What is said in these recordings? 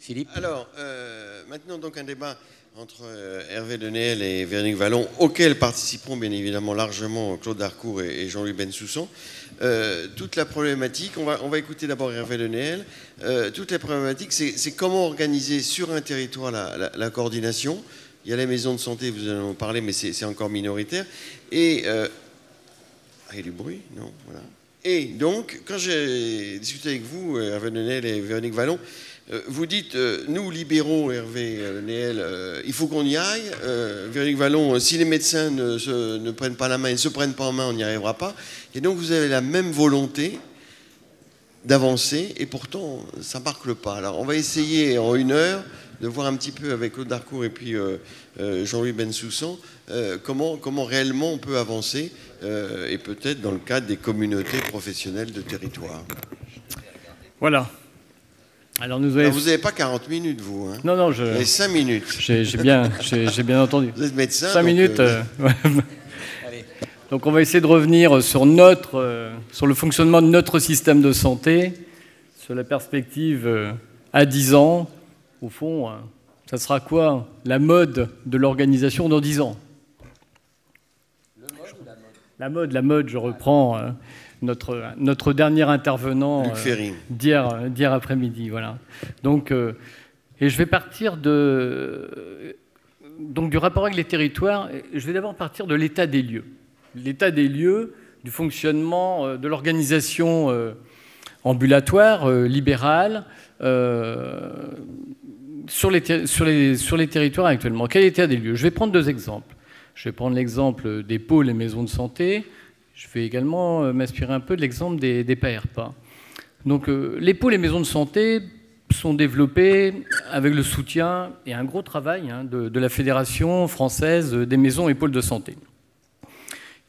Philippe. Alors, maintenant, donc, un débat entre Hervé Denel et Véronique Vallon, auquel participeront bien évidemment largement Claude Darcourt et Jean-Louis Bensoussan. Toute la problématique, on va écouter d'abord Hervé Denel, toute la problématique, c'est comment organiser sur un territoire la coordination. Il y a les maisons de santé, vous en avez parlé, mais c'est encore minoritaire. Et... il y a du bruit? Non, voilà. Et donc, quand j'ai discuté avec vous, Hervé Denel et Véronique Vallon, vous dites, nous, libéraux, Hervé Denel, il faut qu'on y aille. Véronique Vallon, si les médecins ne prennent pas la main, ils ne se prennent pas en main, on n'y arrivera pas. Et donc, vous avez la même volonté d'avancer, et pourtant, ça ne marque le pas. Alors, on va essayer en 1 heure de voir un petit peu avec Claude Darcourt et puis Jean-Louis Bensoussan comment réellement on peut avancer, et peut-être dans le cadre des communautés professionnelles de territoire. Voilà. Alors vous n'avez pas 40 minutes, vous, hein? Non, vous avez 5 minutes. J'ai bien entendu. Vous êtes médecin. 5 minutes. Donc on va essayer de revenir sur le fonctionnement de notre système de santé, sur la perspective à 10 ans. Au fond, ça sera quoi la mode de l'organisation dans 10 ans? La mode, je reprends notre dernier intervenant d'hier après-midi. Voilà. Donc, et je vais partir du rapport avec les territoires. Je vais d'abord partir de l'état des lieux. L'état des lieux du fonctionnement de l'organisation ambulatoire, libérale, sur les territoires actuellement. Quel est l'état des lieux? Je vais prendre 2 exemples. Je vais prendre l'exemple des pôles et maisons de santé. Je vais également m'inspirer un peu de l'exemple des PAERPA. Donc, les pôles et maisons de santé sont développés avec le soutien et un gros travail de la Fédération française des maisons et pôles de santé.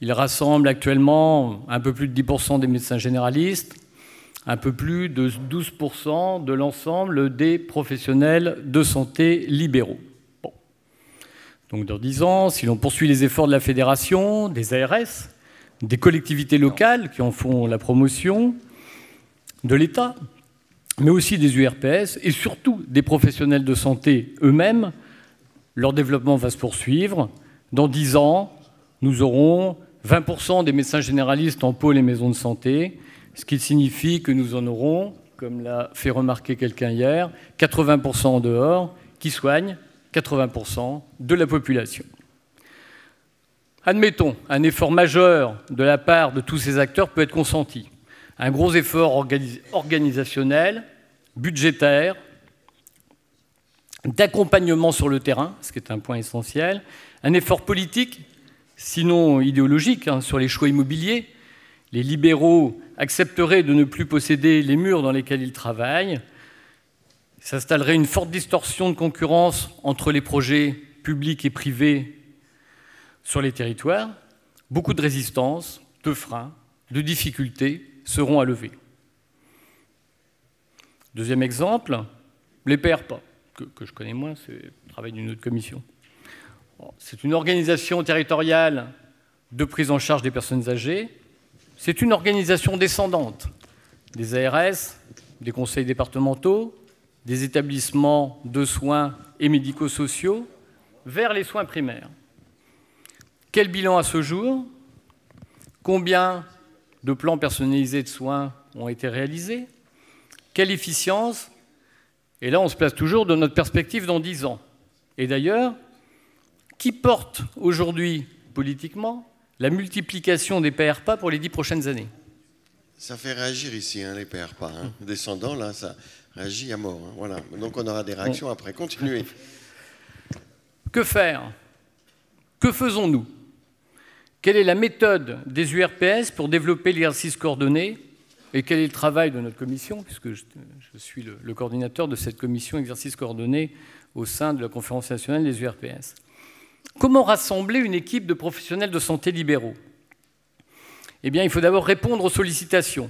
Ils rassemblent actuellement un peu plus de 10% des médecins généralistes, un peu plus de 12% de l'ensemble des professionnels de santé libéraux. Bon. Donc dans 10 ans, si l'on poursuit les efforts de la Fédération, des ARS, des collectivités locales qui en font la promotion, de l'État, mais aussi des URPS et surtout des professionnels de santé eux-mêmes, leur développement va se poursuivre. Dans 10 ans, nous aurons 20% des médecins généralistes en pôle et maisons de santé, ce qui signifie que nous en aurons, comme l'a fait remarquer quelqu'un hier, 80% en dehors, qui soignent 80% de la population. Admettons, un effort majeur de la part de tous ces acteurs peut être consenti. Un gros effort organisationnel, budgétaire, d'accompagnement sur le terrain, ce qui est un point essentiel, un effort politique, sinon idéologique, sur les choix immobiliers. Les libéraux accepteraient de ne plus posséder les murs dans lesquels ils travaillent. S'installerait une forte distorsion de concurrence entre les projets publics et privés sur les territoires. Beaucoup de résistance, de freins, de difficultés seront à lever. Deuxième exemple, les PAERPA, que je connais moins, c'est le travail d'une autre commission. C'est une organisation territoriale de prise en charge des personnes âgées. C'est une organisation descendante des ARS, des conseils départementaux, des établissements de soins et médico-sociaux vers les soins primaires. Quel bilan à ce jour? Combien de plans personnalisés de soins ont été réalisés? Quelle efficience? Et là, on se place toujours dans notre perspective dans 10 ans. Et d'ailleurs, qui porte aujourd'hui, politiquement, la multiplication des PAERPA pour les 10 prochaines années? Ça fait réagir ici, les PAERPA. Descendants, là, ça réagit à mort. Voilà. Donc on aura des réactions après. Continuez. Que faire? Que faisons-nous? Quelle est la méthode des URPS pour développer l'exercice coordonné? Et quel est le travail de notre commission, puisque je suis le coordinateur de cette commission exercice coordonné au sein de la Conférence nationale des URPS. Comment rassembler une équipe de professionnels de santé libéraux? Eh bien, il faut d'abord répondre aux sollicitations,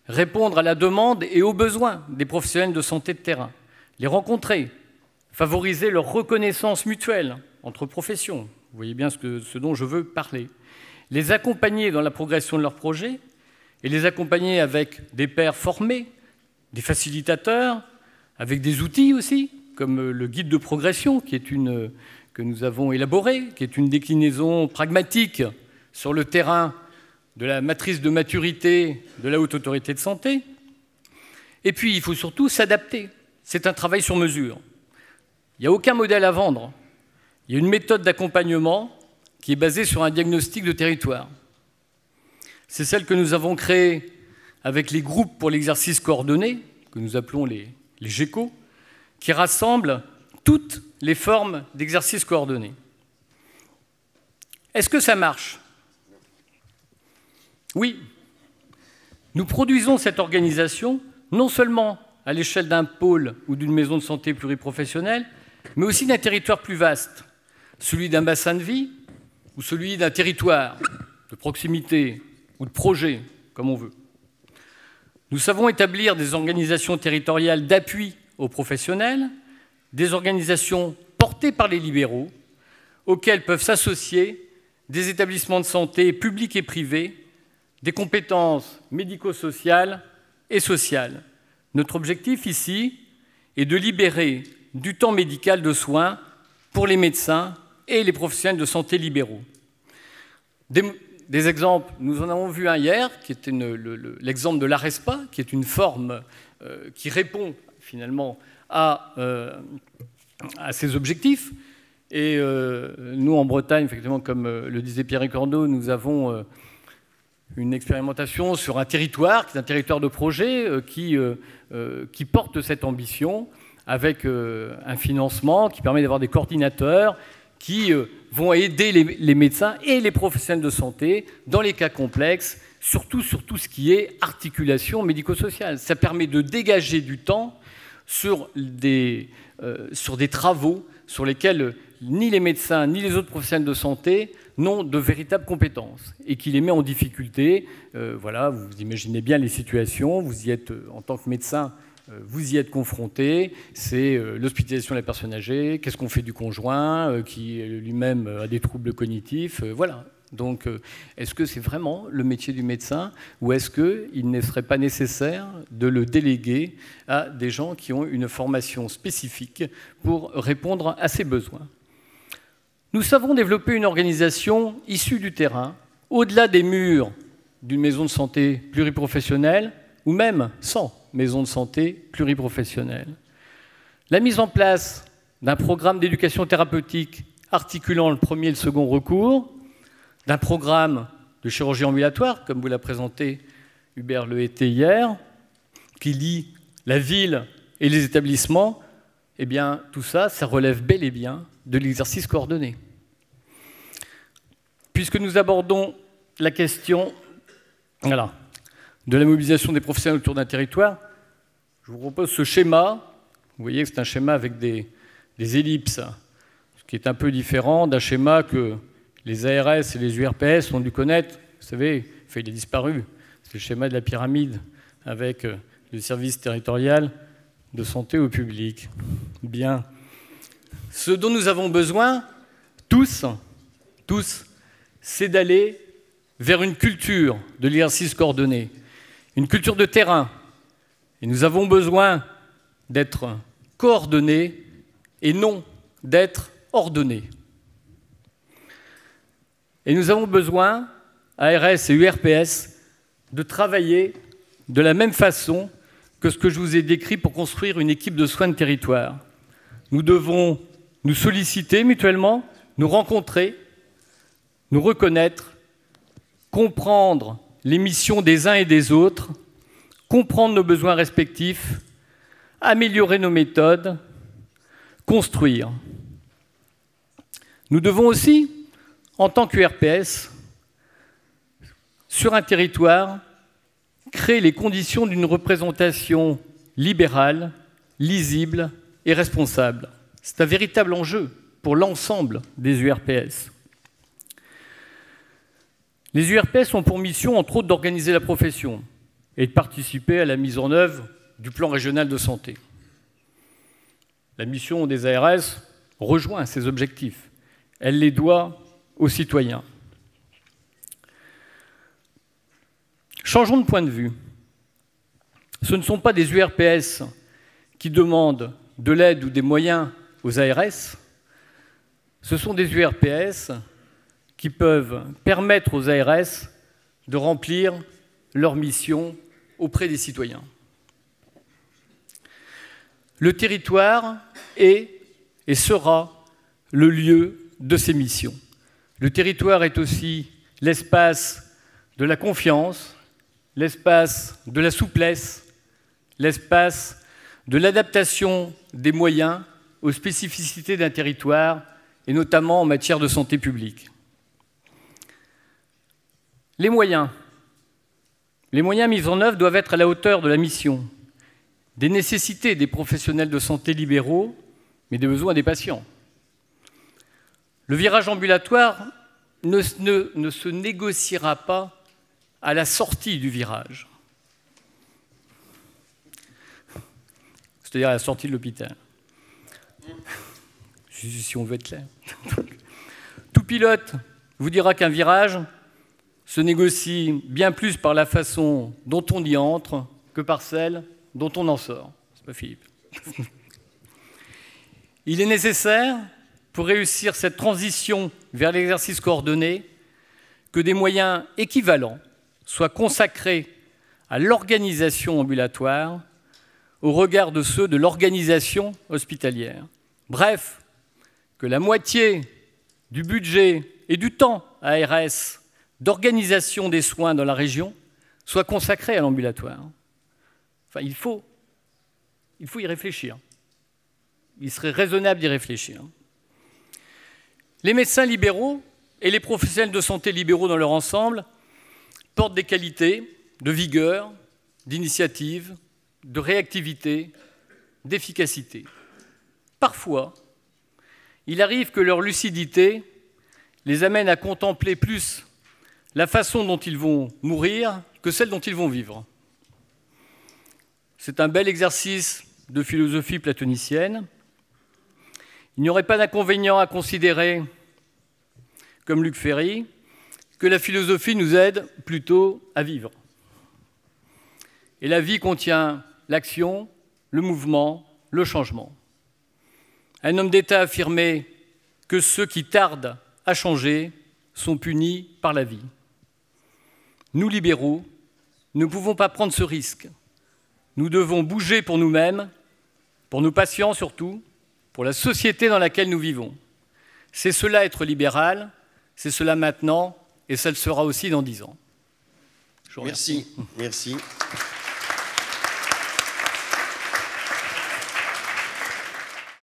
répondre à la demande et aux besoins des professionnels de santé de terrain, les rencontrer, favoriser leur reconnaissance mutuelle entre professions. Vous voyez bien ce dont je veux parler. Les accompagner dans la progression de leurs projets et les accompagner avec des pairs formés, des facilitateurs, avec des outils aussi, comme le guide de progression, que nous avons élaboré, qui est une déclinaison pragmatique sur le terrain de la matrice de maturité de la Haute Autorité de Santé. Et puis, il faut surtout s'adapter. C'est un travail sur mesure. Il n'y a aucun modèle à vendre. Il y a une méthode d'accompagnement qui est basée sur un diagnostic de territoire. C'est celle que nous avons créée avec les groupes pour l'exercice coordonné, que nous appelons les GECO, qui rassemblent toutes les formes d'exercice coordonné. Est-ce que ça marche? Oui. Nous produisons cette organisation non seulement à l'échelle d'un pôle ou d'une maison de santé pluriprofessionnelle, mais aussi d'un territoire plus vaste, celui d'un bassin de vie ou celui d'un territoire de proximité ou de projet, comme on veut. Nous savons établir des organisations territoriales d'appui aux professionnels, des organisations portées par les libéraux, auxquelles peuvent s'associer des établissements de santé publics et privés, des compétences médico-sociales et sociales. Notre objectif ici est de libérer du temps médical de soins pour les médecins et les professionnels de santé libéraux. Des exemples, nous en avons vu un hier, qui était l'exemple de l'ARESPA, qui est une forme qui répond finalement à ces objectifs. Et nous, en Bretagne, effectivement, comme le disait Pierre Ricordeau, nous avons une expérimentation sur un territoire, qui est un territoire de projet, qui porte cette ambition, avec un financement qui permet d'avoir des coordinateurs qui vont aider les médecins et les professionnels de santé dans les cas complexes, surtout sur tout ce qui est articulation médico-sociale. Ça permet de dégager du temps sur des travaux sur lesquels ni les médecins ni les autres professionnels de santé n'ont de véritables compétences et qui les met en difficulté. Voilà, vous imaginez bien les situations, vous y êtes en tant que médecin, vous y êtes confronté, c'est l'hospitalisation de la personne âgée, qu'est-ce qu'on fait du conjoint qui lui-même a des troubles cognitifs, voilà. Donc, est-ce que c'est vraiment le métier du médecin ou est-ce qu'il ne serait pas nécessaire de le déléguer à des gens qui ont une formation spécifique pour répondre à ces besoins? Nous savons développer une organisation issue du terrain, au-delà des murs d'une maison de santé pluriprofessionnelle ou même sans maison de santé pluriprofessionnelle. La mise en place d'un programme d'éducation thérapeutique articulant le premier et le second recours, d'un programme de chirurgie ambulatoire, comme vous l'a présenté Hubert Lehété hier, qui lie la ville et les établissements, eh bien, tout ça, ça relève bel et bien de l'exercice coordonné. Puisque nous abordons la question de la mobilisation des professionnels autour d'un territoire, je vous propose ce schéma. Vous voyez que c'est un schéma avec des ellipses, ce qui est un peu différent d'un schéma que les ARS et les URPS ont dû connaître. Vous savez, il a disparu. C'est le schéma de la pyramide avec le service territorial de santé au public. Bien. Ce dont nous avons besoin, tous, c'est d'aller vers une culture de l'exercice coordonné, une culture de terrain. Et nous avons besoin d'être coordonnés et non d'être ordonnés. Et nous avons besoin, ARS et URPS, de travailler de la même façon que ce que je vous ai décrit pour construire une équipe de soins de territoire. Nous devons nous solliciter mutuellement, nous rencontrer, nous reconnaître, comprendre les missions des uns et des autres, comprendre nos besoins respectifs, améliorer nos méthodes, construire. Nous devons aussi, en tant qu'URPS, sur un territoire, créer les conditions d'une représentation libérale, lisible et responsable. C'est un véritable enjeu pour l'ensemble des URPS. Les URPS ont pour mission, entre autres, d'organiser la profession et de participer à la mise en œuvre du plan régional de santé. La mission des ARS rejoint ces objectifs. Elle les doit aux citoyens. Changeons de point de vue. Ce ne sont pas des URPS qui demandent de l'aide ou des moyens aux ARS, ce sont des URPS qui peuvent permettre aux ARS de remplir leur mission auprès des citoyens. Le territoire est et sera le lieu de ces missions. Le territoire est aussi l'espace de la confiance, l'espace de la souplesse, l'espace de l'adaptation des moyens aux spécificités d'un territoire, et notamment en matière de santé publique. Les moyens mis en œuvre doivent être à la hauteur de la mission, des nécessités des professionnels de santé libéraux, mais des besoins des patients. Le virage ambulatoire ne se négociera pas à la sortie du virage, c'est-à-dire à la sortie de l'hôpital, si on veut être clair. Tout pilote vous dira qu'un virage se négocie bien plus par la façon dont on y entre que par celle dont on en sort. C'est pas Philippe. Il est nécessaire, pour réussir cette transition vers l'exercice coordonné, que des moyens équivalents soient consacrés à l'organisation ambulatoire au regard de ceux de l'organisation hospitalière. Bref, que la moitié du budget et du temps ARS d'organisation des soins dans la région soit consacré à l'ambulatoire. Enfin, il faut y réfléchir. Il serait raisonnable d'y réfléchir. Les médecins libéraux et les professionnels de santé libéraux dans leur ensemble portent des qualités de vigueur, d'initiative, de réactivité, d'efficacité. Parfois, il arrive que leur lucidité les amène à contempler plus la façon dont ils vont mourir que celle dont ils vont vivre. C'est un bel exercice de philosophie platonicienne. Il n'y aurait pas d'inconvénient à considérer, comme Luc Ferry, que la philosophie nous aide plutôt à vivre. Et la vie contient l'action, le mouvement, le changement. Un homme d'État affirmait que ceux qui tardent à changer sont punis par la vie. Nous, libéraux, ne pouvons pas prendre ce risque. Nous devons bouger pour nous-mêmes, pour nos patients surtout, pour la société dans laquelle nous vivons. C'est cela être libéral, c'est cela maintenant, et ça le sera aussi dans 10 ans. Merci. Merci.